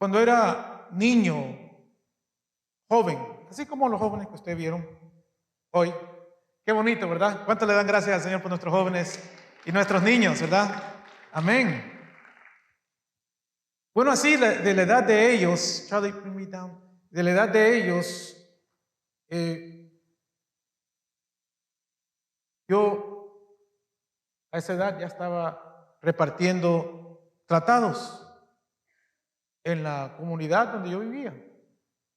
Cuando era niño, joven, así como los jóvenes que ustedes vieron hoy. Qué bonito, ¿verdad? ¿Cuánto le dan gracias al Señor por nuestros jóvenes y nuestros niños, verdad? Amén. Bueno, así de la edad de ellos, Charlie, bring me down. De la edad de ellos, yo a esa edad ya estaba repartiendo tratados en la comunidad donde yo vivía,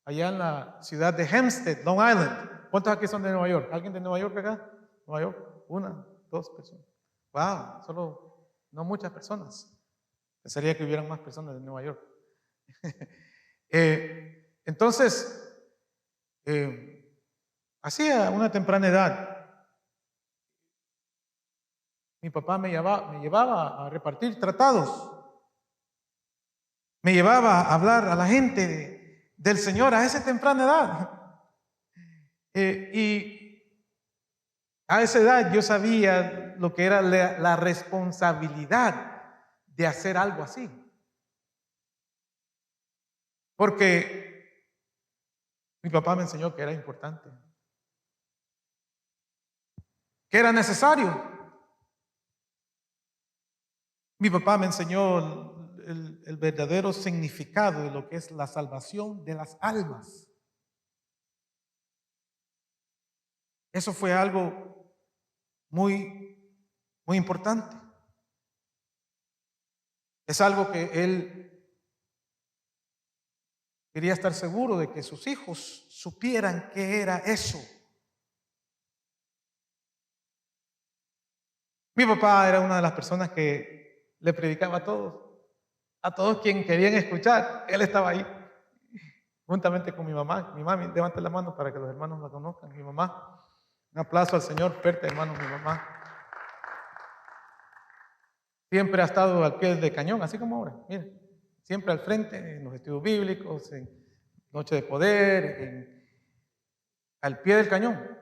allá en la ciudad de Hempstead, Long Island. ¿Cuántos aquí son de Nueva York? ¿Alguien de Nueva York acá? Nueva York, una, dos personas. Wow, solo no muchas personas. Pensaría que hubieran más personas de Nueva York. Entonces, hacía una temprana edad, mi papá me llevaba a repartir tratados, me llevaba a hablar a la gente del Señor a esa temprana edad. Y a esa edad yo sabía lo que era la responsabilidad de hacer algo así. Porque mi papá me enseñó que era importante, que era necesario. Mi papá me enseñó el verdadero significado de lo que es la salvación de las almas. Eso fue algo muy, muy importante. Es algo que él quería estar seguro de que sus hijos supieran qué era eso. Mi papá era una de las personas que le predicaba a todos quien querían escuchar. Él estaba ahí, juntamente con mi mamá. Mi mami, levante la mano para que los hermanos la conozcan. Mi mamá, un aplauso al Señor, fuerte hermano, mi mamá. Siempre ha estado al pie del cañón, así como ahora. Mire, siempre al frente, en los estudios bíblicos, en Noche de Poder, al pie del cañón.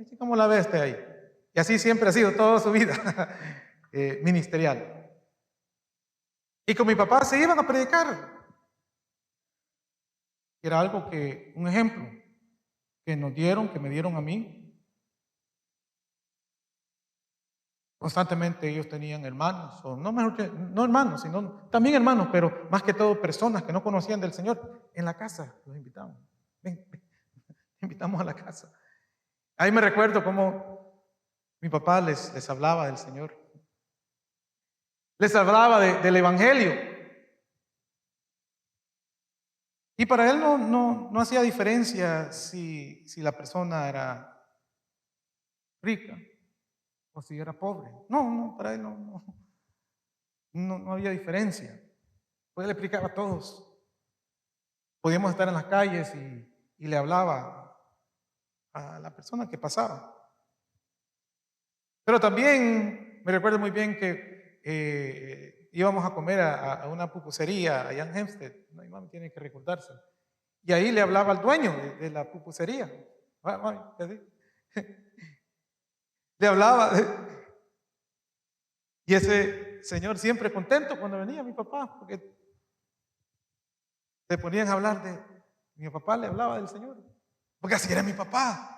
Así como la ve usted ahí. Y así siempre ha sido toda su vida ministerial. Y con mi papá se iban a predicar. Era algo que, un ejemplo, que nos dieron, que me dieron a mí. Constantemente ellos tenían hermanos, o no mejor que, no hermanos, sino también hermanos, pero más que todo personas que no conocían del Señor. En la casa los invitamos. Ven, invitamos a la casa. Ahí me recuerdo cómo mi papá les hablaba del Señor. Les hablaba del Evangelio. Y para él no hacía diferencia si la persona era rica o si era pobre. No, para él no había diferencia. Pues él le explicaba a todos. Podíamos estar en las calles y le hablaba a la persona que pasaba. Pero también me recuerdo muy bien que íbamos a comer a una pupusería allá en Hempstead. Mi mamá tiene que recordarse. Y ahí le hablaba al dueño de la pupusería. Le hablaba. Y ese señor siempre contento cuando venía mi papá, porque se ponían a hablar mi papá le hablaba del Señor. Porque así era mi papá.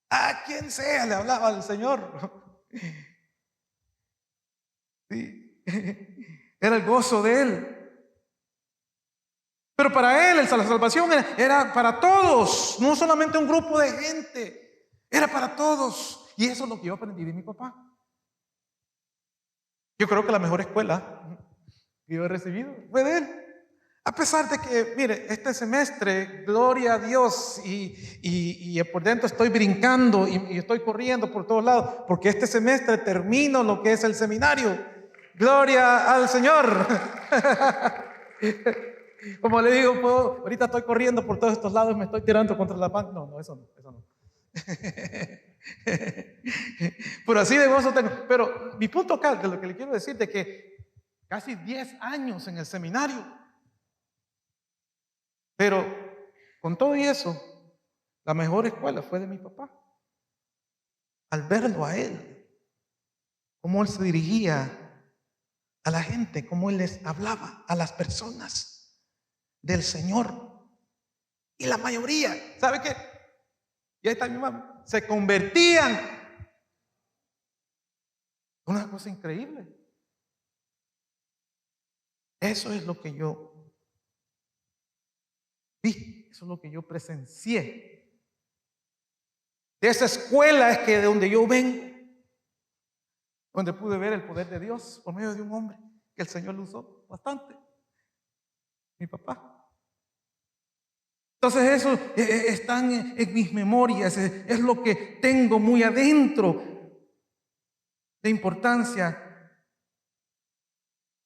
A quien sea le hablaba del Señor. Sí. Era el gozo de él. Pero para él la salvación era para todos, no solamente un grupo de gente, era para todos. Y eso es lo que yo aprendí de mi papá. Yo creo que la mejor escuela que yo he recibido fue de él. A pesar de que, mire, este semestre, gloria a Dios, y por dentro estoy brincando y estoy corriendo por todos lados, porque este semestre termino lo que es el seminario. Gloria al Señor. Como le digo, ahorita estoy corriendo por todos estos lados, me estoy tirando contra la banca. No, eso no. Pero así de gozo tengo. Pero mi punto acá, de lo que le quiero decir, de que casi 10 años en el seminario. Pero con todo y eso, la mejor escuela fue de mi papá. Al verlo a él, cómo él se dirigía a la gente, cómo él les hablaba a las personas. del Señor. Y la mayoría, ¿sabe qué? Y ahí está mi mamá, se convertían. Una cosa increíble. Eso es lo que yo vi, eso es lo que yo presencié. De esa escuela es que de donde yo vengo, donde pude ver el poder de Dios por medio de un hombre que el Señor lo usó bastante, mi papá. Entonces eso están en mis memorias, es lo que tengo muy adentro de importancia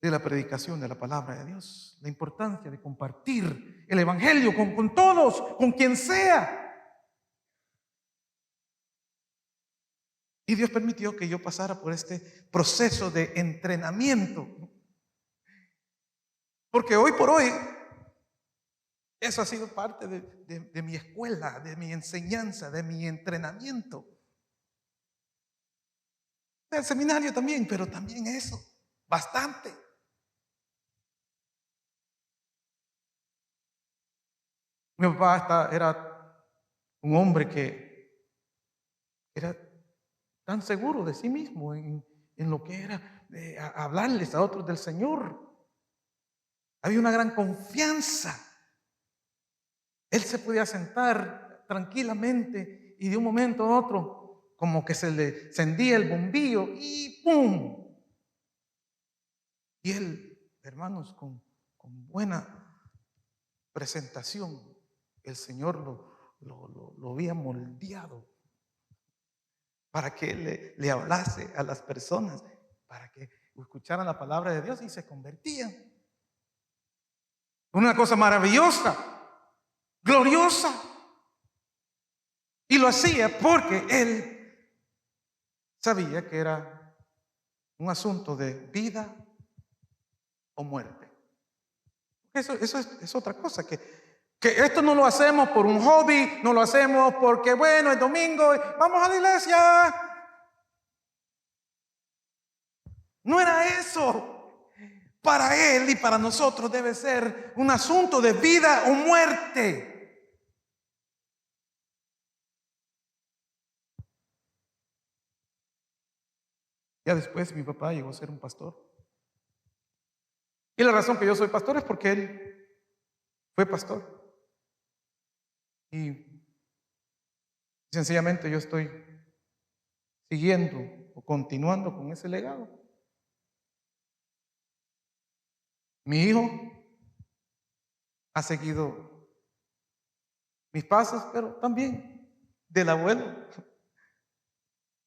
de la predicación de la palabra de Dios, la importancia de compartir el evangelio con todos, con quien sea. Y Dios permitió que yo pasara por este proceso de entrenamiento, porque hoy por hoy eso ha sido parte de mi escuela, de mi enseñanza, de mi entrenamiento. El seminario también, pero también eso, bastante. Mi papá era un hombre que era tan seguro de sí mismo en lo que era hablarles a otros del Señor. Había una gran confianza. Él se podía sentar tranquilamente y de un momento a otro como que se le encendía el bombillo y ¡pum! Y él, hermanos, con buena presentación, el Señor lo había moldeado para que le hablase a las personas, para que escucharan la palabra de Dios y se convertían. Una cosa maravillosa, gloriosa. Y lo hacía porque él sabía que era un asunto de vida o muerte. Eso es otra cosa, que esto no lo hacemos por un hobby, no lo hacemos porque, bueno, es domingo, vamos a la iglesia. No era eso. Para él y para nosotros debe ser un asunto de vida o muerte. Ya después mi papá llegó a ser un pastor. Y la razón que yo soy pastor es porque él fue pastor. Y sencillamente yo estoy siguiendo o continuando con ese legado. Mi hijo ha seguido mis pasos, pero también del abuelo,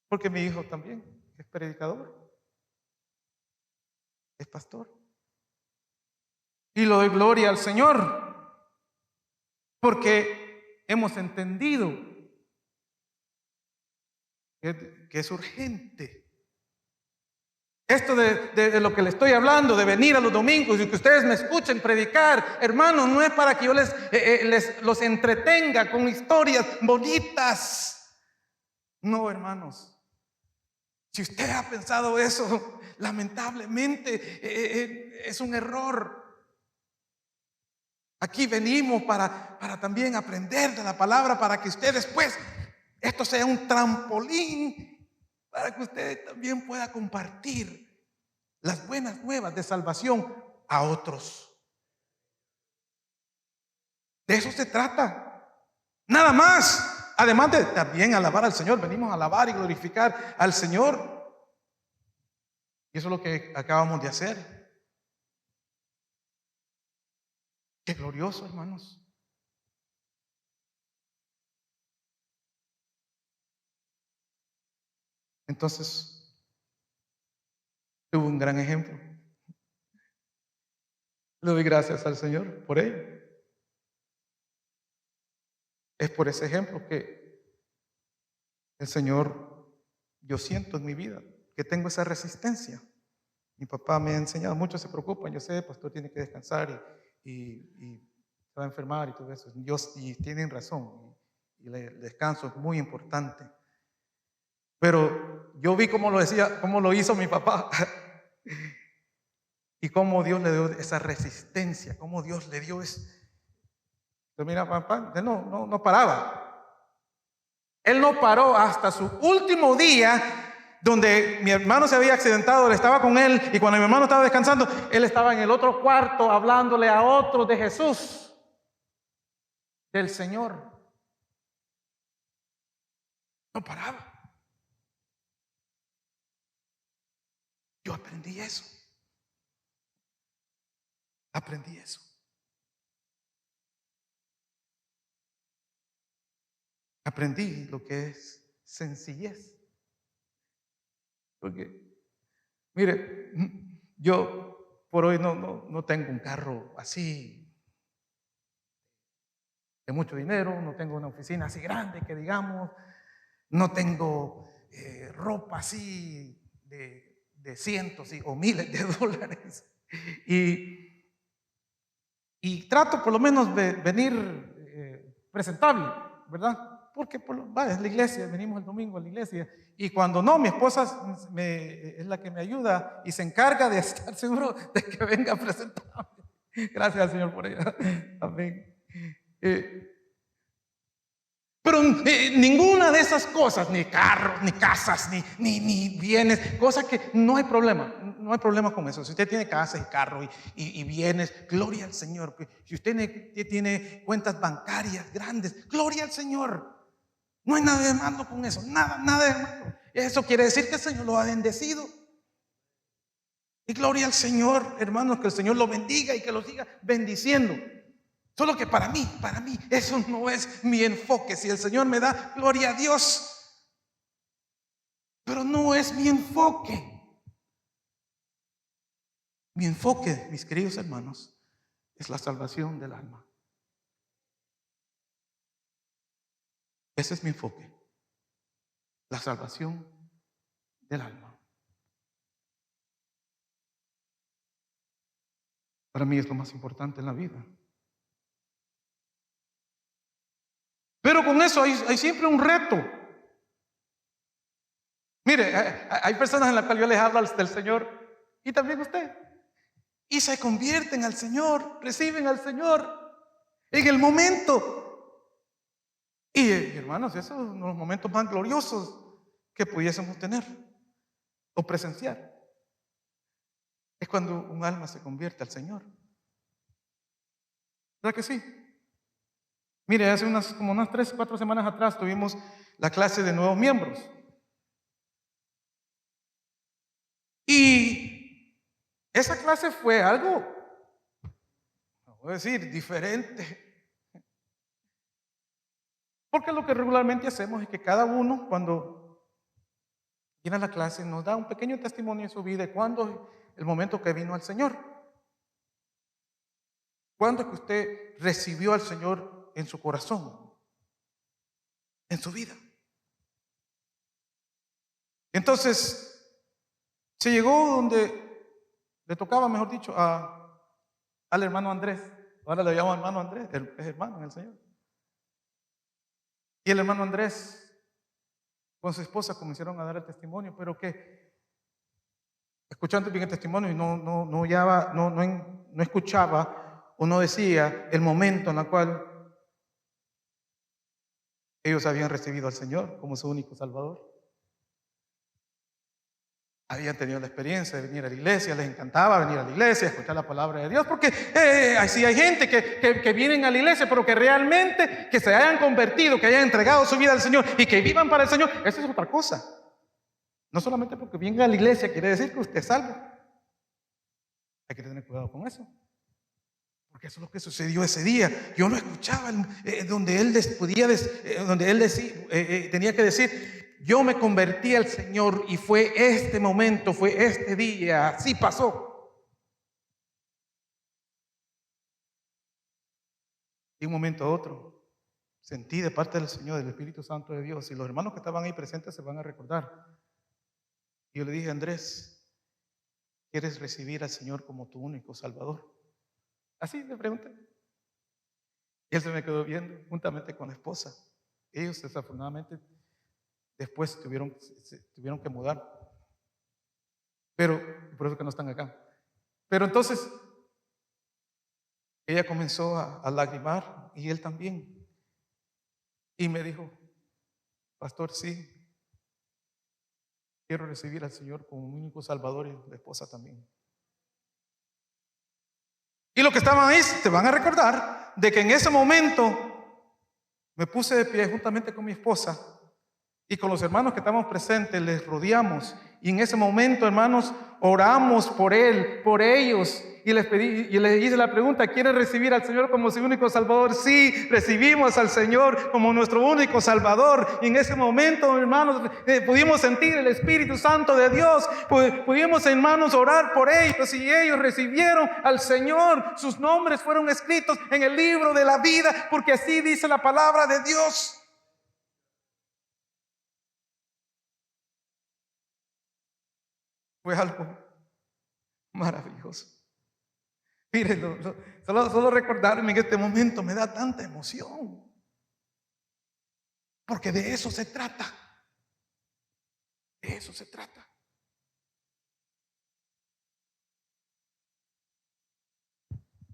porque mi hijo también es predicador, es pastor. Y lo doy gloria al Señor, porque hemos entendido que es urgente. Esto de lo que le estoy hablando, de venir a los domingos y que ustedes me escuchen predicar, hermanos, no es para que yo los entretenga con historias bonitas. No, hermanos. Si usted ha pensado eso, lamentablemente es un error. Aquí venimos para también aprender de la palabra, para que usted después, esto sea un trampolín, para que usted también pueda compartir las buenas nuevas de salvación a otros. De eso se trata. Nada más. Además de también alabar al Señor, venimos a alabar y glorificar al Señor. Y eso es lo que acabamos de hacer. Qué glorioso, hermanos. Entonces, tuvo un gran ejemplo. Le doy gracias al Señor por ello. Es por ese ejemplo que el Señor, yo siento en mi vida que tengo esa resistencia. Mi papá me ha enseñado, muchos se preocupan, yo sé, pastor tiene que descansar y se va a enfermar y todo eso. Y tienen razón, y el descanso es muy importante. Pero yo vi cómo lo hizo mi papá. Y cómo Dios le dio esa resistencia, cómo Dios le dio eso. Pero mira, papá, él no paraba. Él no paró hasta su último día, donde mi hermano se había accidentado, él estaba con él, y cuando mi hermano estaba descansando, él estaba en el otro cuarto hablándole a otros de Jesús, del Señor. No paraba. Yo aprendí eso. Aprendí eso. Aprendí lo que es sencillez. Porque, mire, yo por hoy no tengo un carro así de mucho dinero, no tengo una oficina así grande que digamos, no tengo ropa así de cientos o miles de dólares. Y trato por lo menos de venir presentable, ¿verdad? Porque es la iglesia, venimos el domingo a la iglesia. Y cuando no, mi esposa es la que me ayuda y se encarga de estar seguro de que venga presentable. Gracias al Señor por ella. Amén. Pero ninguna de esas cosas, ni carros, ni casas, ni bienes, cosas que no hay problema con eso. Si usted tiene casa y carro y bienes, gloria al Señor. Si usted tiene cuentas bancarias grandes, gloria al Señor. No hay nada de malo con eso, nada de malo. Eso quiere decir que el Señor lo ha bendecido. Y gloria al Señor, hermanos, que el Señor lo bendiga y que lo siga bendiciendo. Solo que para mí, eso no es mi enfoque. Si el Señor me da, gloria a Dios. Pero no es mi enfoque. Mi enfoque, mis queridos hermanos, es la salvación del alma. Ese es mi enfoque. La salvación del alma. Para mí es lo más importante en la vida. Pero con eso hay siempre un reto. Mire, hay personas en las cuales yo les hablo del Señor y también usted. Y se convierten al Señor, reciben al Señor en el momento. Y hermanos, esos son los momentos más gloriosos que pudiésemos tener o presenciar. Es cuando un alma se convierte al Señor. ¿Verdad que sí? Mire, hace como unas 3 o 4 semanas atrás tuvimos la clase de nuevos miembros. Y esa clase fue algo, voy a decir, diferente. Porque lo que regularmente hacemos es que cada uno, cuando viene a la clase, nos da un pequeño testimonio de su vida de cuándo el momento que vino al Señor. ¿Cuándo es que usted recibió al Señor en su corazón, en su vida? Entonces, se llegó donde le tocaba, mejor dicho, al hermano Andrés. Ahora le llamo hermano Andrés, es hermano en el Señor. Y el hermano Andrés con su esposa comenzaron a dar el testimonio, pero que escuchando bien el testimonio y no escuchaba o no decía el momento en el cual ellos habían recibido al Señor como su único Salvador. Habían tenido la experiencia de venir a la iglesia, les encantaba venir a la iglesia, escuchar la palabra de Dios, porque así hay gente que vienen a la iglesia, pero que realmente que se hayan convertido, que hayan entregado su vida al Señor y que vivan para el Señor, eso es otra cosa. No solamente porque venga a la iglesia quiere decir que usted es salvo. Hay que tener cuidado con eso. Porque eso es lo que sucedió ese día. Yo no escuchaba donde él tenía que decir, yo me convertí al Señor y fue este momento, fue este día, así pasó. De un momento a otro, sentí de parte del Señor, del Espíritu Santo de Dios, y los hermanos que estaban ahí presentes se van a recordar. Y yo le dije, Andrés, ¿quieres recibir al Señor como tu único Salvador? Así le pregunté. Y él se me quedó viendo juntamente con la esposa. Ellos desafortunadamente después se tuvieron que mudar. Pero por eso que no están acá. Pero entonces ella comenzó a lagrimar y él también. Y me dijo, pastor, sí, quiero recibir al Señor como mi único Salvador, y la esposa también. Y los que estaban ahí te van a recordar de que en ese momento me puse de pie juntamente con mi esposa y con los hermanos que estábamos presentes, les rodeamos. Y en ese momento, hermanos, oramos por él, por ellos. Y les pedí, y les hice la pregunta, ¿quieren recibir al Señor como su único Salvador? Sí, recibimos al Señor como nuestro único Salvador. Y en ese momento, hermanos, pudimos sentir el Espíritu Santo de Dios. Pudimos, hermanos, orar por ellos. Y ellos recibieron al Señor. Sus nombres fueron escritos en el libro de la vida, porque así dice la palabra de Dios. Fue algo maravilloso. Miren, solo recordarme en este momento me da tanta emoción. Porque de eso se trata. De eso se trata.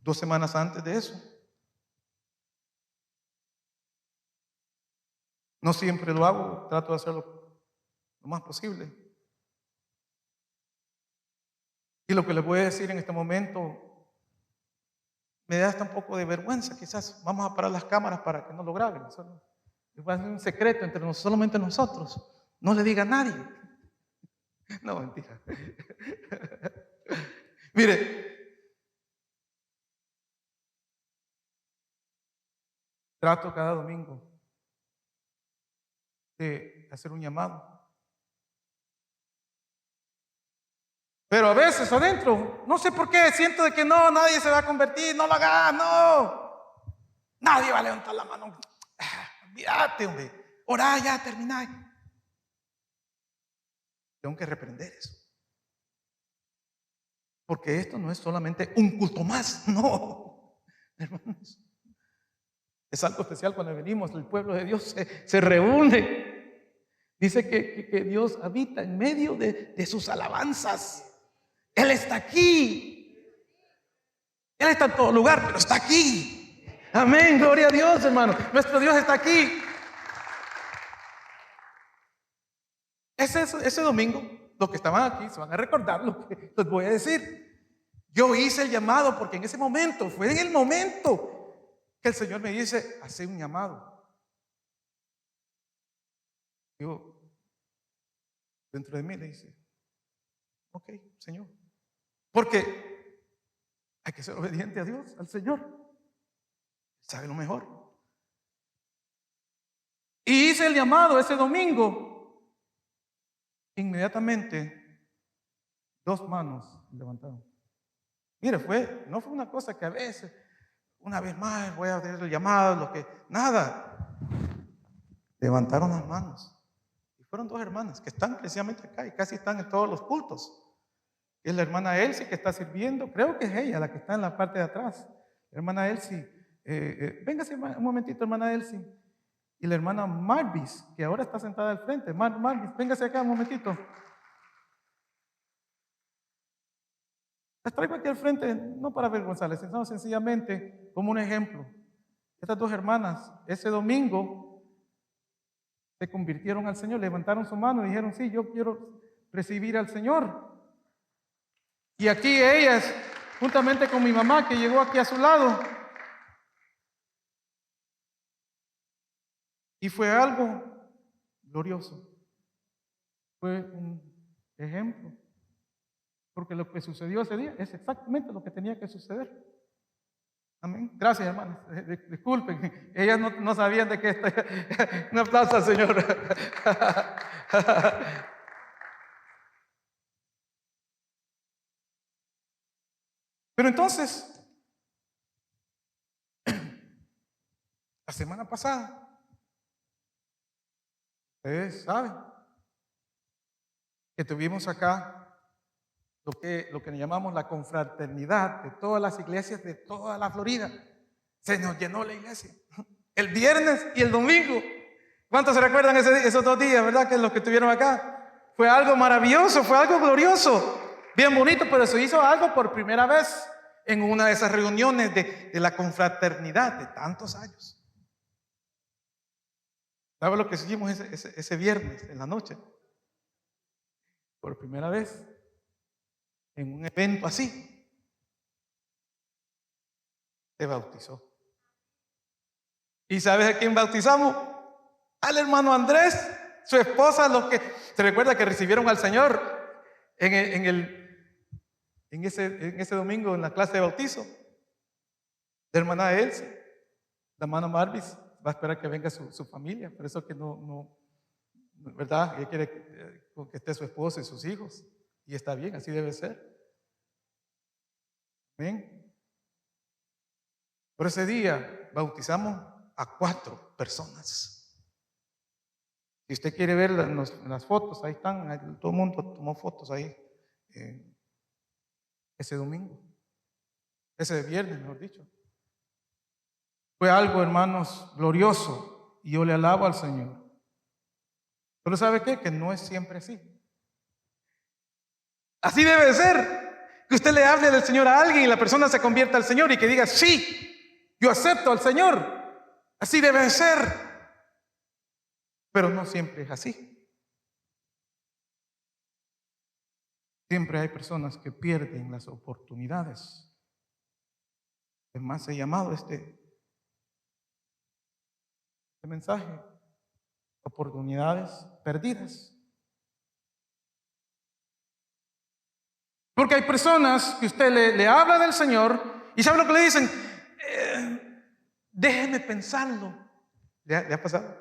Dos semanas antes de eso. No siempre lo hago, trato de hacerlo lo más posible. Y lo que les voy a decir en este momento me da hasta un poco de vergüenza, quizás. Vamos a parar las cámaras para que no lo graben. Va a ser un secreto entre nosotros, solamente nosotros. No le diga a nadie. No, mentira. Mire, trato cada domingo de hacer un llamado. Pero a veces adentro, no sé por qué, siento de que no, nadie se va a convertir, no lo hagas, no. Nadie va a levantar la mano. Olvídate, hombre. Orá, ya, terminá. Tengo que reprender eso. Porque esto no es solamente un culto más, no. Hermanos, es algo especial cuando venimos, el pueblo de Dios se reúne. Dice que Dios habita en medio de sus alabanzas. Él está aquí. Él está en todo lugar, pero está aquí. Amén, gloria a Dios, hermano. Nuestro Dios está aquí. Ese domingo, los que estaban aquí se van a recordar lo que les voy a decir. Yo hice el llamado porque en ese momento, fue en el momento que el Señor me dice, hace un llamado. Yo, dentro de mí le dice, ok, Señor. Porque hay que ser obediente a Dios, al Señor. Sabe lo mejor. Y hice el llamado ese domingo. Inmediatamente, 2 manos levantaron. Mire, no fue una cosa que a veces, una vez más voy a hacer el llamado, nada. Levantaron las manos. Y fueron 2 hermanas que están precisamente acá y casi están en todos los cultos. Es la hermana Elsie que está sirviendo, creo que es ella la que está en la parte de atrás. La hermana Elsie, véngase un momentito, hermana Elsie. Y la hermana Marvis, que ahora está sentada al frente. Marvis, véngase acá un momentito. Las traigo aquí al frente, no para avergonzarles, sino sencillamente como un ejemplo. Estas 2 hermanas, ese domingo, se convirtieron al Señor, levantaron su mano y dijeron, sí, yo quiero recibir al Señor. Y aquí ellas, juntamente con mi mamá que llegó aquí a su lado. Y fue algo glorioso. Fue un ejemplo. Porque lo que sucedió ese día es exactamente lo que tenía que suceder. Amén. Gracias, hermanos. Disculpen, ellas no sabían de qué está. Un aplauso al Señor. Pero entonces, la semana pasada, ustedes saben que tuvimos acá lo que llamamos la confraternidad de todas las iglesias de toda la Florida. Se nos llenó la iglesia el viernes y el domingo. ¿Cuántos se recuerdan esos 2 días, verdad? Que los que estuvieron acá. Fue algo maravilloso, fue algo glorioso. Bien bonito, pero se hizo algo por primera vez en una de esas reuniones de la confraternidad de tantos años. ¿Sabe lo que hicimos ese viernes en la noche? Por primera vez en un evento así, se bautizó. ¿Y sabes a quién bautizamos? Al hermano Andrés, su esposa, los que se recuerda que recibieron al Señor en ese domingo en la clase de bautizo. La hermana Elsa, la hermana Marvis, va a esperar que venga su familia, por eso que no, ¿verdad? Ella quiere que esté su esposo y sus hijos, y está bien, así debe ser. Amén. Por ese día bautizamos a 4 personas. Si usted quiere ver las fotos, ahí están, todo el mundo tomó fotos ahí ese domingo, ese viernes, mejor dicho. Fue algo, hermanos, glorioso, y yo le alabo al Señor. Pero ¿sabe qué? Que no es siempre así. Así debe ser. Que usted le hable del Señor a alguien y la persona se convierta al Señor y que diga, sí, yo acepto al Señor. Así debe ser. Pero no siempre es así. Siempre hay personas que pierden las oportunidades. Es más, he llamado este mensaje, oportunidades perdidas. Porque hay personas que usted le habla del Señor y ¿sabe lo que le dicen? Déjeme pensarlo. ¿Le ha pasado?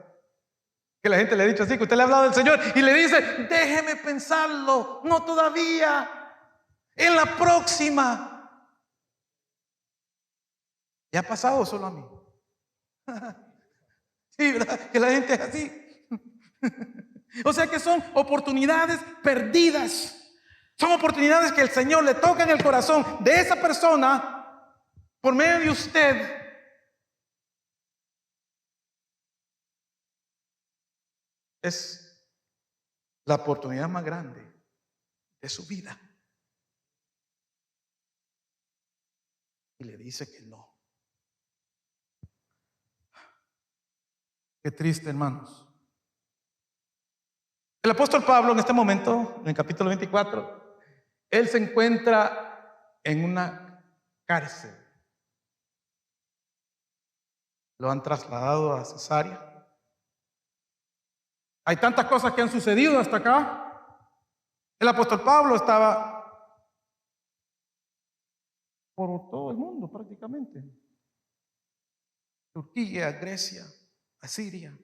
Que la gente le ha dicho así, que usted le ha hablado del Señor y le dice, déjeme pensarlo, no todavía, en la próxima. ¿Le ha pasado solo a mí? Sí, ¿verdad? Que la gente es así. O sea que son oportunidades perdidas. Son oportunidades que el Señor le toca en el corazón de esa persona por medio de usted. Es la oportunidad más grande de su vida. Y le dice que no. Qué triste, hermanos. El apóstol Pablo en este momento, en el capítulo 24, él se encuentra en una cárcel. Lo han trasladado a Cesarea. Hay tantas cosas que han sucedido hasta acá. El apóstol Pablo estaba por todo el mundo prácticamente. Turquía, Grecia, Asiria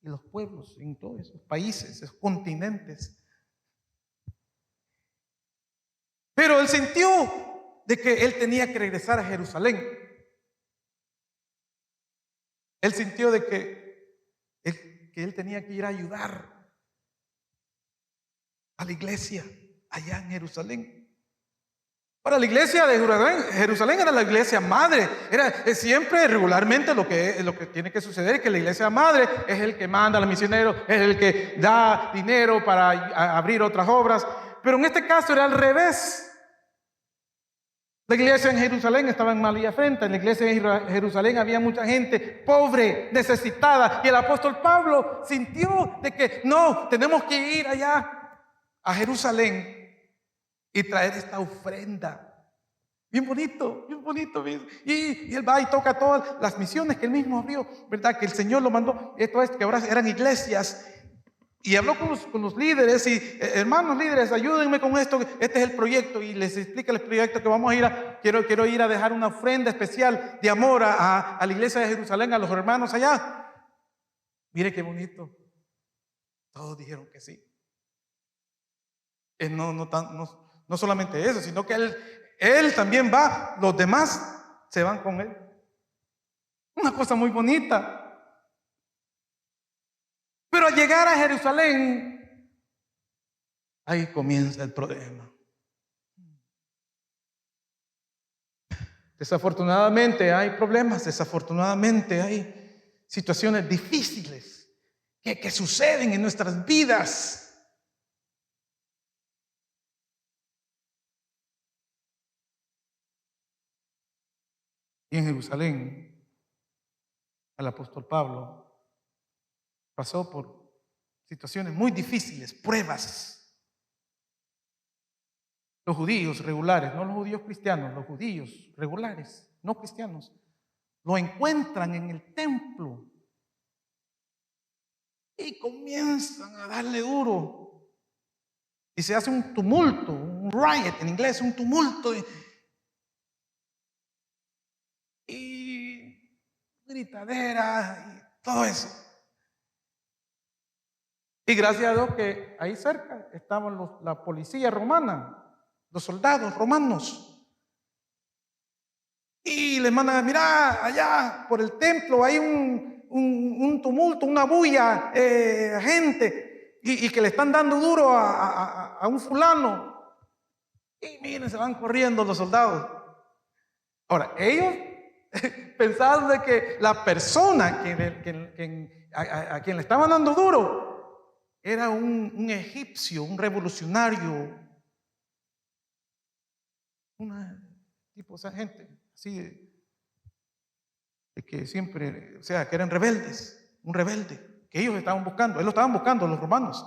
y los pueblos en todos esos países, esos continentes. Pero él sintió de que él tenía que regresar a Jerusalén. Él sintió de que él tenía que ir a ayudar a la iglesia allá en Jerusalén. Para la iglesia de Jerusalén era la iglesia madre. Era siempre, regularmente, lo que tiene que suceder es que la iglesia madre es el que manda a los misioneros, es el que da dinero para abrir otras obras. Pero en este caso era al revés. La iglesia en Jerusalén estaba en mal y afrenta. En la iglesia en Jerusalén había mucha gente pobre, necesitada. Y el apóstol Pablo sintió de que no, tenemos que ir allá a Jerusalén y traer esta ofrenda. Bien bonito, bien bonito. Y él va y toca todas las misiones que él mismo abrió, ¿verdad? Que el Señor lo mandó. Esto es que ahora eran iglesias. Y habló con los líderes y hermanos líderes, ayúdenme con esto. Este es el proyecto y les explica el proyecto que vamos a ir quiero ir a dejar una ofrenda especial de amor a la iglesia de Jerusalén, a los hermanos allá. Mire qué bonito. Todos dijeron que sí. No solamente eso, sino que él también va, los demás se van con él. Una cosa muy bonita. Pero al llegar a Jerusalén, ahí comienza el problema. Desafortunadamente hay problemas, desafortunadamente hay situaciones difíciles que suceden en nuestras vidas. Y en Jerusalén, el apóstol Pablo pasó por situaciones muy difíciles, pruebas. Los judíos regulares, no los judíos cristianos, los judíos regulares, no cristianos, lo encuentran en el templo y comienzan a darle duro. Y se hace un tumulto, un riot en inglés, un tumulto. Y gritadera y todo eso. Y gracias a Dios que ahí cerca estaban la policía romana, los soldados romanos. Y les mandan, mira, allá por el templo hay un tumulto, una bulla, gente, y que le están dando duro a un fulano. Y miren, se van corriendo los soldados. Ahora, ellos pensaban de que la persona a quien le estaban dando duro era un egipcio, un revolucionario, esa gente así de que siempre, o sea, que eran rebeldes, un rebelde, que ellos estaban buscando, lo estaban buscando los romanos,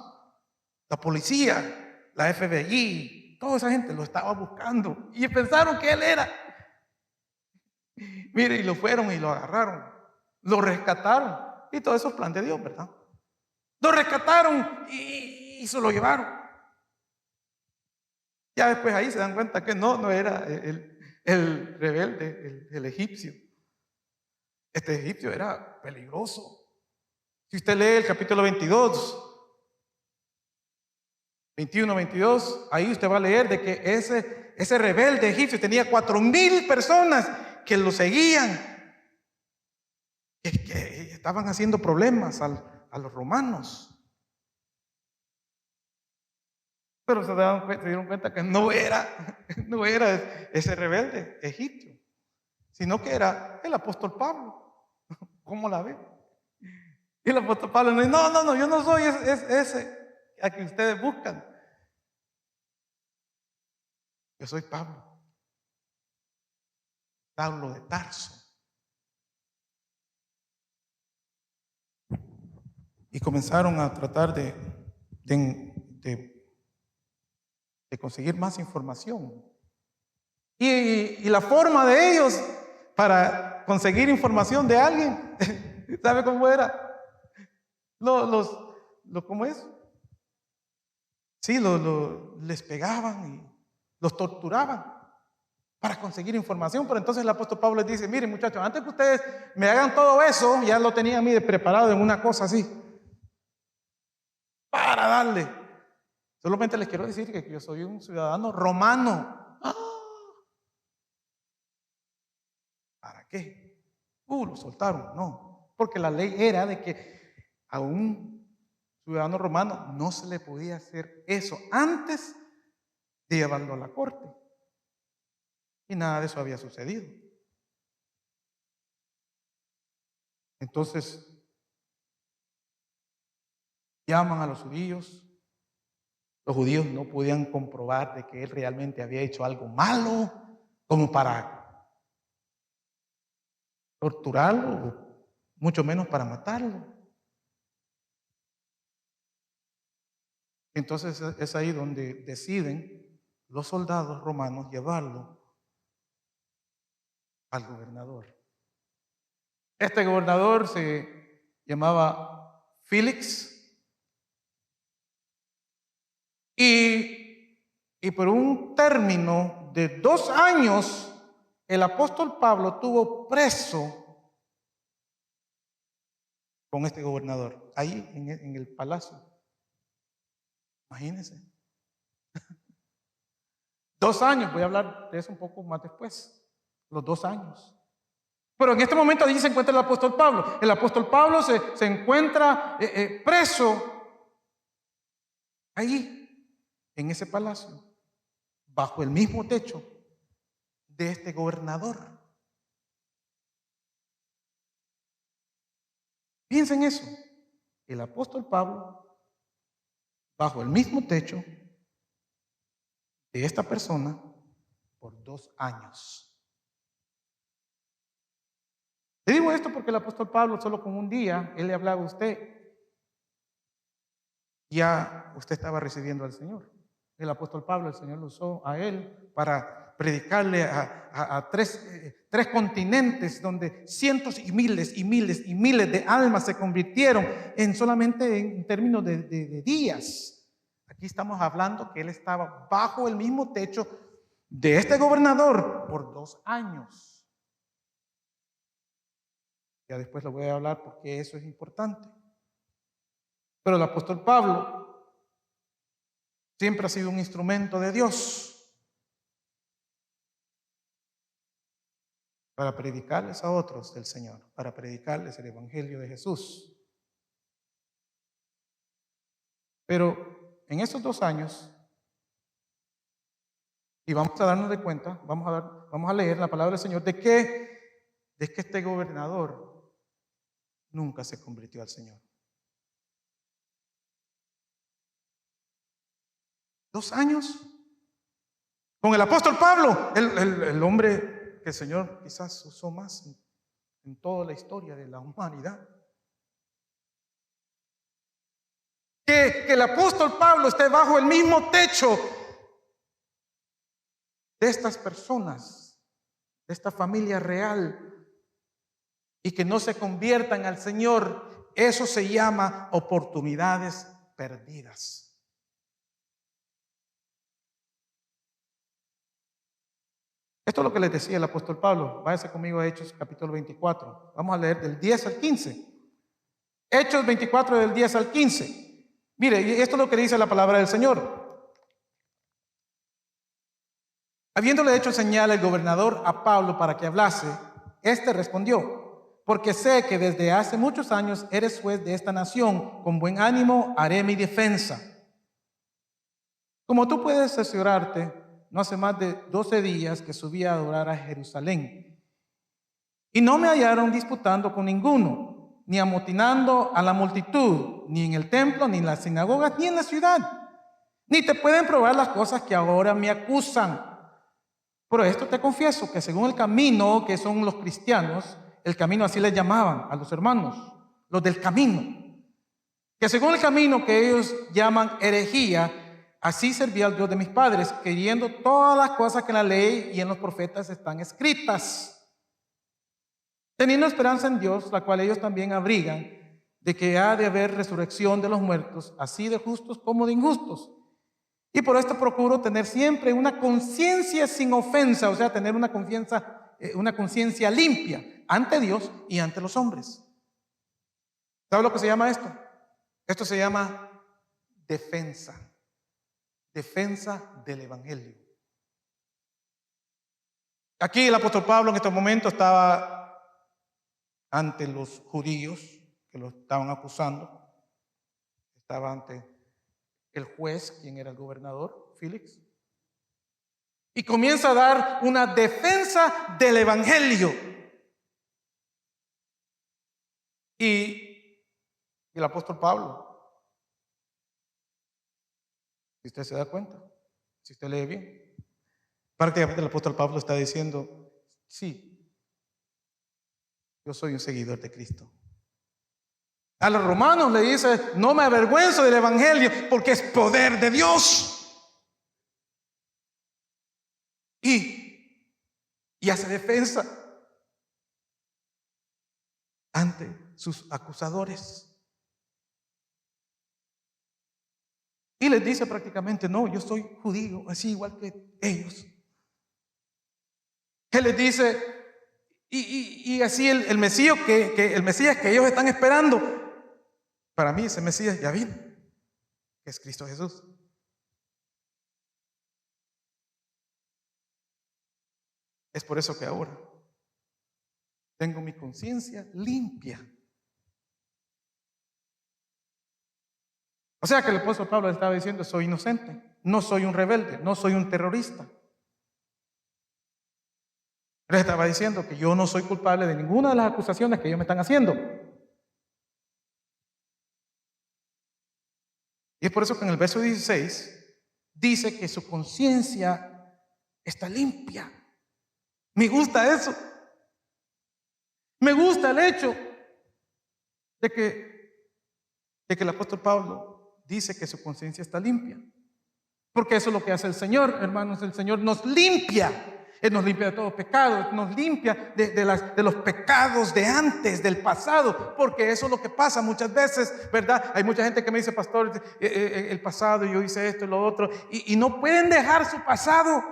la policía, la FBI, toda esa gente lo estaba buscando y pensaron que él era. Mire, y lo fueron y lo agarraron, lo rescataron, y todo eso es plan de Dios, ¿verdad? Lo rescataron y se lo llevaron. Ya después ahí se dan cuenta que no era el rebelde, el egipcio. Este egipcio era peligroso. Si usted lee el capítulo 22, 21, 22, ahí usted va a leer de que ese rebelde egipcio tenía 4,000 personas que lo seguían, que estaban haciendo problemas a los romanos. Pero se dieron cuenta que no era ese rebelde egipcio, sino que era el apóstol Pablo. ¿Cómo la ve? Y el apóstol Pablo no dice, no, yo no soy ese a que ustedes buscan. Yo soy Pablo de Tarso. Y comenzaron a tratar de conseguir más información. Y la forma de ellos para conseguir información de alguien, ¿sabe cómo era? ¿Cómo es? Sí, les pegaban y los torturaban para conseguir información. Pero entonces el apóstol Pablo les dice, miren muchachos, antes que ustedes me hagan todo eso, ya lo tenía a mí preparado en una cosa así, para darle. Solamente les quiero decir que yo soy un ciudadano romano. ¿Para qué? Lo soltaron, no. Porque la ley era de que a un ciudadano romano no se le podía hacer eso antes de llevarlo a la corte. Y nada de eso había sucedido. Entonces, llaman a los judíos. Los judíos no podían comprobar de que él realmente había hecho algo malo como para torturarlo, mucho menos para matarlo. Entonces es ahí donde deciden los soldados romanos llevarlo al gobernador. Este gobernador se llamaba Félix y por un término de 2 años el apóstol Pablo tuvo preso con este gobernador, ahí en el palacio. Imagínense. 2 años, voy a hablar de eso un poco más después, los 2 años. Pero en este momento allí se encuentra el apóstol Pablo. El apóstol Pablo se encuentra preso ahí, en ese palacio, bajo el mismo techo de este gobernador. Piensen eso. El apóstol Pablo bajo el mismo techo de esta persona por 2 años. Le digo esto porque el apóstol Pablo, solo con un día, él le hablaba a usted, ya usted estaba recibiendo al Señor. El apóstol Pablo, el Señor lo usó a él para predicarle a tres continentes donde cientos y miles y miles y miles de almas se convirtieron en solamente en términos de días. Aquí estamos hablando que él estaba bajo el mismo techo de este gobernador por 2 años. Ya después lo voy a hablar porque eso es importante. Pero el apóstol Pablo siempre ha sido un instrumento de Dios para predicarles a otros del Señor, para predicarles el Evangelio de Jesús. Pero en estos 2 años, y vamos a darnos de cuenta, vamos a leer la palabra del Señor, de que este gobernador nunca se convirtió al Señor. 2 años con el apóstol Pablo, el hombre que el Señor quizás usó más en toda la historia de la humanidad. Que el apóstol Pablo esté bajo el mismo techo de estas personas, de esta familia real, y que no se conviertan al Señor, eso se llama oportunidades perdidas. Esto es lo que les decía el apóstol Pablo. Váyase conmigo a Hechos capítulo 24. Vamos a leer del 10 al 15. Hechos 24 del 10 al 15. Mire, esto es lo que dice la palabra del Señor. Habiéndole hecho señal el gobernador a Pablo para que hablase, éste respondió: porque sé que desde hace muchos años eres juez de esta nación, con buen ánimo haré mi defensa. Como tú puedes cerciorarte, no hace más de 12 días que subí a adorar a Jerusalén, y no me hallaron disputando con ninguno, ni amotinando a la multitud, ni en el templo, ni en las sinagogas, ni en la ciudad. Ni te pueden probar las cosas que ahora me acusan. Pero esto te confieso, que según el camino que son los cristianos, el camino así les llamaban a los hermanos, los del camino, que según el camino que ellos llaman herejía, así servía al Dios de mis padres, queriendo todas las cosas que en la ley y en los profetas están escritas, teniendo esperanza en Dios, la cual ellos también abrigan, de que ha de haber resurrección de los muertos, así de justos como de injustos. Y por esto procuro tener siempre una conciencia sin ofensa, o sea, tener una conciencia limpia ante Dios y ante los hombres. ¿Sabe lo que se llama esto? Esto se llama defensa. Defensa del Evangelio. Aquí el apóstol Pablo en este momento estaba ante los judíos que lo estaban acusando. Estaba ante el juez, quien era el gobernador, Félix. Y comienza a dar una defensa del Evangelio. Y el apóstol Pablo, si usted se da cuenta, si usted lee bien, prácticamente el apóstol Pablo está diciendo: sí, yo soy un seguidor de Cristo. A los romanos le dice: no me avergüenzo del Evangelio porque es poder de Dios. Y hace defensa ante sus acusadores. Y les dice prácticamente: no, yo soy judío, así igual que ellos. Él les dice, y así el Mesías el Mesías que ellos están esperando, para mí ese Mesías ya vino, que es Cristo Jesús. Es por eso que ahora tengo mi conciencia limpia. O sea que el apóstol Pablo estaba diciendo: soy inocente, no soy un rebelde, no soy un terrorista. Él estaba diciendo que yo no soy culpable de ninguna de las acusaciones que ellos me están haciendo. Y es por eso que en el verso 16 dice que su conciencia está limpia. Me gusta eso. Me gusta el hecho de que el apóstol Pablo dice que su conciencia está limpia. Porque eso es lo que hace el Señor, hermanos. El Señor nos limpia. Él nos limpia de todo pecado, nos limpia de los pecados de antes, del pasado, porque eso es lo que pasa muchas veces, ¿verdad? Hay mucha gente que me dice, pastor, el pasado, yo hice esto y lo otro, y no pueden dejar su pasado.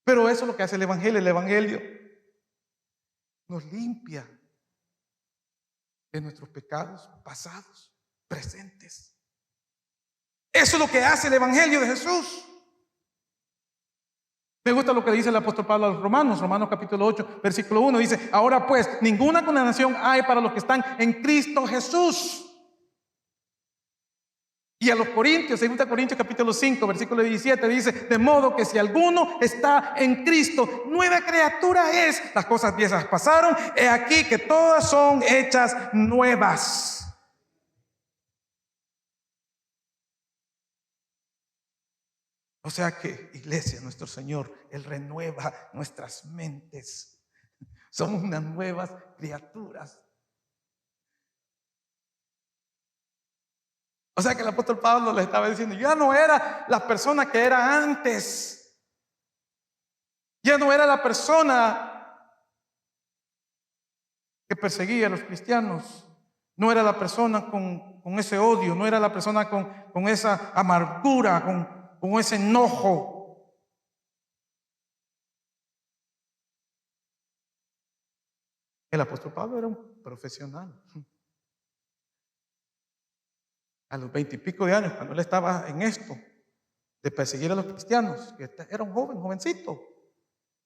Pero eso es lo que hace el Evangelio nos limpia de nuestros pecados pasados, presentes. Eso es lo que hace el Evangelio de Jesús. Me gusta lo que dice el apóstol Pablo a los Romanos capítulo 8, versículo 1, dice: ahora pues, ninguna condenación hay para los que están en Cristo Jesús. Y a los Corintios, 2 Corintios capítulo 5, versículo 17, dice: de modo que si alguno está en Cristo, nueva criatura es. Las cosas viejas pasaron, he aquí que todas son hechas nuevas. O sea que, iglesia, nuestro Señor, Él renueva nuestras mentes. Somos unas nuevas criaturas. O sea que el apóstol Pablo le estaba diciendo: ya no era la persona que era antes. Ya no era la persona que perseguía a los cristianos. No era la persona con ese odio. No era la persona con esa amargura, con ese enojo. El apóstol Pablo era un profesional. A los 20 y pico de años, cuando él estaba en esto de perseguir a los cristianos, que era un jovencito,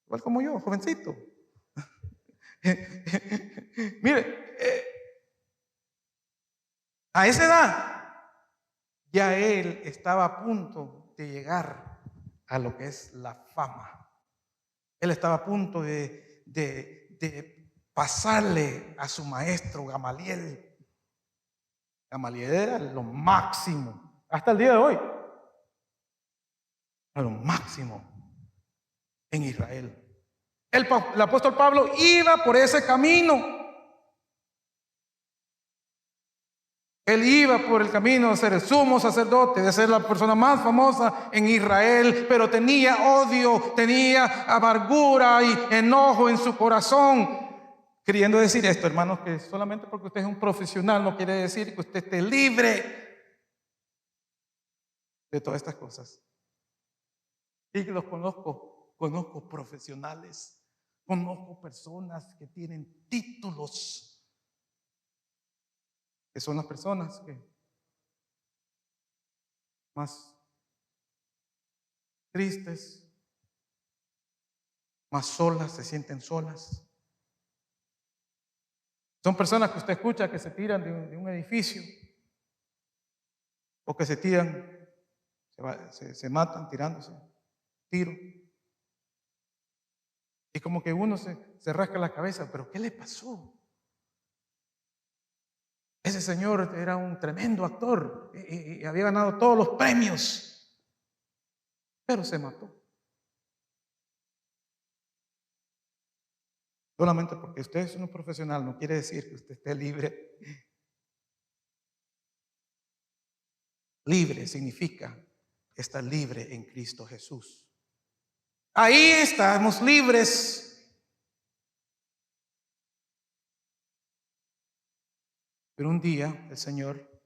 igual como yo, jovencito. Mire, a esa edad ya él estaba a punto de llegar a lo que es la fama. Él estaba a punto de pasarle a su maestro Gamaliel. Gamaliel era lo máximo, hasta el día de hoy, a lo máximo en Israel. El apóstol Pablo iba por ese camino. Él iba por el camino de ser el sumo sacerdote, de ser la persona más famosa en Israel, pero tenía odio, tenía amargura y enojo en su corazón. Queriendo decir esto, hermanos, que solamente porque usted es un profesional no quiere decir que usted esté libre de todas estas cosas. Y los conozco profesionales, conozco personas que tienen títulos, que son las personas que más tristes, más solas, se sienten solas. Son personas que usted escucha que se tiran de un edificio, o que se tiran, se matan tirándose tiro. Y como que uno se rasca la cabeza, pero ¿qué le pasó? Ese señor era un tremendo actor y había ganado todos los premios, pero se mató. Solamente porque usted es un profesional no quiere decir que usted esté libre. Libre significa estar libre en Cristo Jesús. Ahí estamos libres. Pero un día el Señor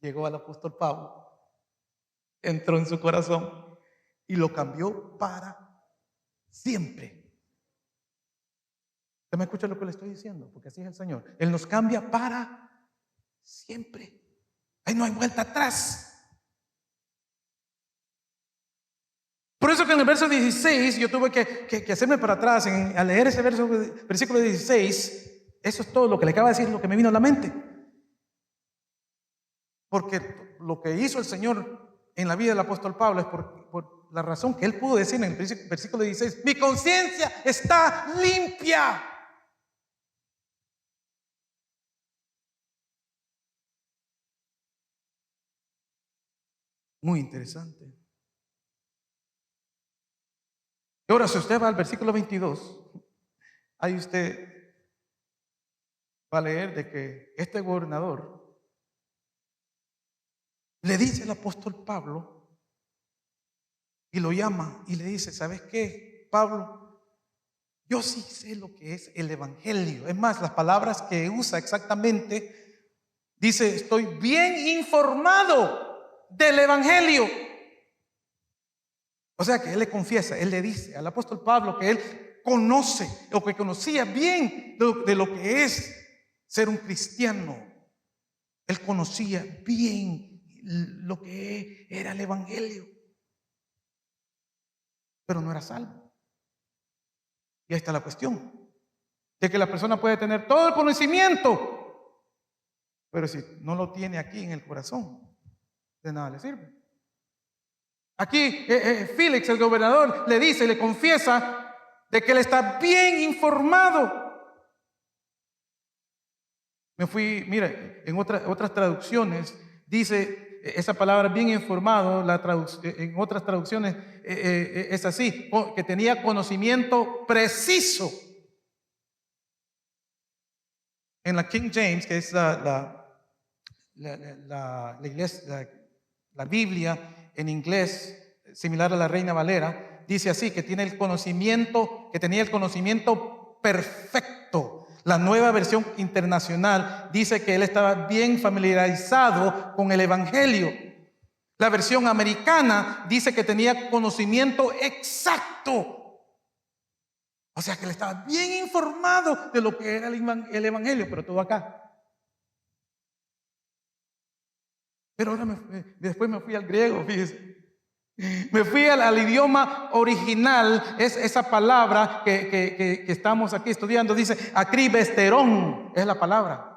llegó al apóstol Pablo, entró en su corazón y lo cambió para siempre. ¿Usted me escucha lo que le estoy diciendo? Porque así es el Señor. Él nos cambia para siempre. Ahí no hay vuelta atrás. Por eso que en el verso 16 yo tuve que hacerme para atrás al leer ese versículo 16. Eso es todo lo que le acaba de decir, lo que me vino a la mente. Porque lo que hizo el Señor en la vida del apóstol Pablo es por la razón que él pudo decir en el versículo 16: mi conciencia está limpia. Muy interesante. Y ahora, si usted va al versículo 22, ahí usted va a leer de que este gobernador le dice al apóstol Pablo y lo llama y le dice: ¿sabes qué, Pablo? Yo sí sé lo que es el evangelio. Es más, las palabras que usa exactamente, dice: estoy bien informado del evangelio. O sea que él le confiesa, él le dice al apóstol Pablo que él conoce, o que conocía bien de lo que es ser un cristiano. Él conocía bien lo que era el evangelio, pero no era salvo. Y ahí está la cuestión, de que la persona puede tener todo el conocimiento, pero si no lo tiene aquí en el corazón, de nada le sirve. Aquí Félix, el gobernador, le dice, le confiesa de que él está bien informado. Me fui, mira, en otras traducciones dice esa palabra bien informado, en otras traducciones es así, que tenía conocimiento preciso. En la King James, que es la iglesia, la Biblia en inglés, similar a la Reina Valera, dice así, que tenía el conocimiento perfecto. La Nueva Versión Internacional dice que él estaba bien familiarizado con el evangelio. La versión americana dice que tenía conocimiento exacto. O sea que él estaba bien informado de lo que era el evangelio, pero todo acá. Pero ahora después me fui al griego, fíjese. Me fui al idioma original. Es esa palabra que estamos aquí estudiando. Dice acribesterón, es la palabra.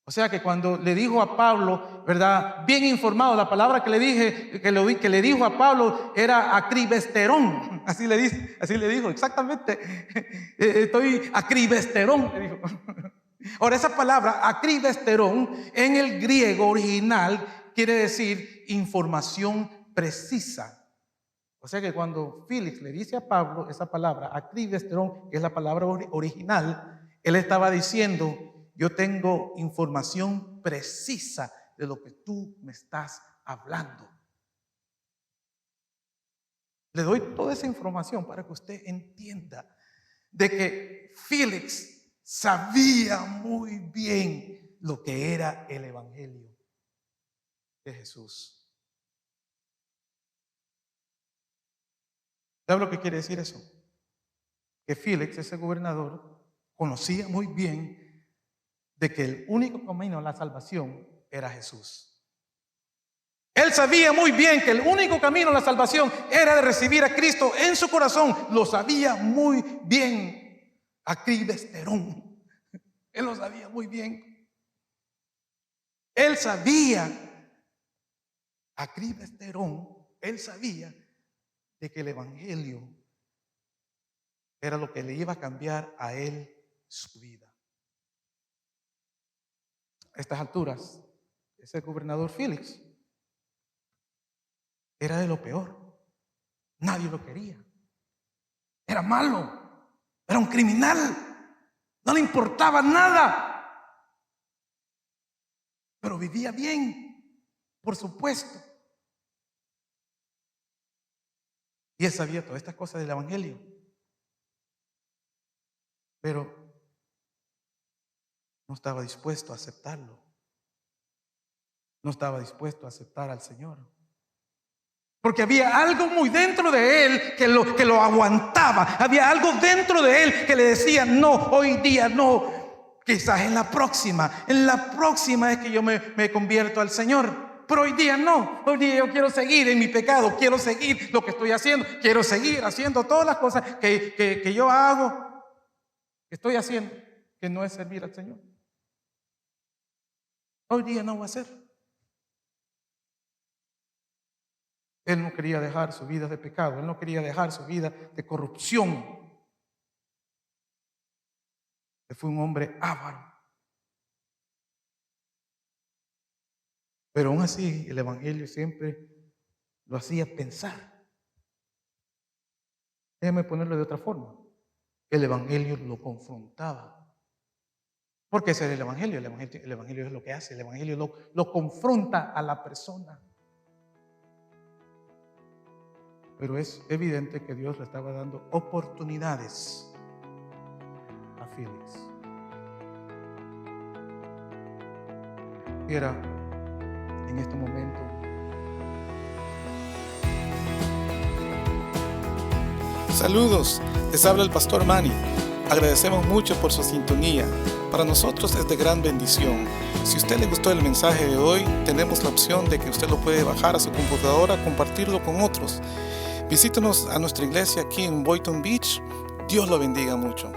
O sea que cuando le dijo a Pablo, ¿verdad? Bien informado, la palabra que le dijo a Pablo era acribesterón. Así le dijo, exactamente. Estoy acribesterón, le dijo. Ahora, esa palabra acribesterón en el griego original quiere decir información precisa. O sea que cuando Félix le dice a Pablo esa palabra acribesterón, que es la palabra original, él estaba diciendo: yo tengo información precisa de lo que tú me estás hablando. Le doy toda esa información para que usted entienda de que Félix sabía muy bien lo que era el evangelio de Jesús. ¿Sabe lo que quiere decir eso? Que Félix, ese gobernador, conocía muy bien de que el único camino a la salvación era Jesús. Él sabía muy bien que el único camino a la salvación era de recibir a Cristo en su corazón. Lo sabía muy bien. Acribesterón. Él lo sabía muy bien. Él sabía, acribesterón, él sabía de que el evangelio era lo que le iba a cambiar a él su vida. A estas alturas, ese gobernador Félix era de lo peor. Nadie lo quería. Era malo. Era un criminal. No le importaba nada. Pero vivía bien, por supuesto. Y él sabía todas estas cosas del evangelio. Pero no estaba dispuesto a aceptarlo. No estaba dispuesto a aceptar al Señor. Porque había algo muy dentro de él que lo aguantaba. Había algo dentro de él que le decía: no, hoy día no. Quizás en la próxima es que yo me convierto al Señor. Pero hoy día no. Hoy día yo quiero seguir en mi pecado. Quiero seguir lo que estoy haciendo. Quiero seguir haciendo todas las cosas que yo hago, que estoy haciendo, que no es servir al Señor. Hoy día no va a ser. Él no quería dejar su vida de pecado. Él no quería dejar su vida de corrupción. Él fue un hombre avaro. Pero aún así, el evangelio siempre lo hacía pensar. Déjeme ponerlo de otra forma. El evangelio lo confrontaba. Porque ese es el Evangelio. El Evangelio es lo que hace. El Evangelio lo confronta a la persona. Pero es evidente que Dios le estaba dando oportunidades a Félix. Quiera en este momento Saludos, les habla el pastor Manny. Agradecemos mucho por su sintonía. Para nosotros es de gran bendición. Si a usted le gustó el mensaje de hoy, tenemos la opción de que usted lo puede bajar a su computadora, compartirlo con otros. Visítenos a nuestra iglesia aquí en Boynton Beach. Dios lo bendiga mucho.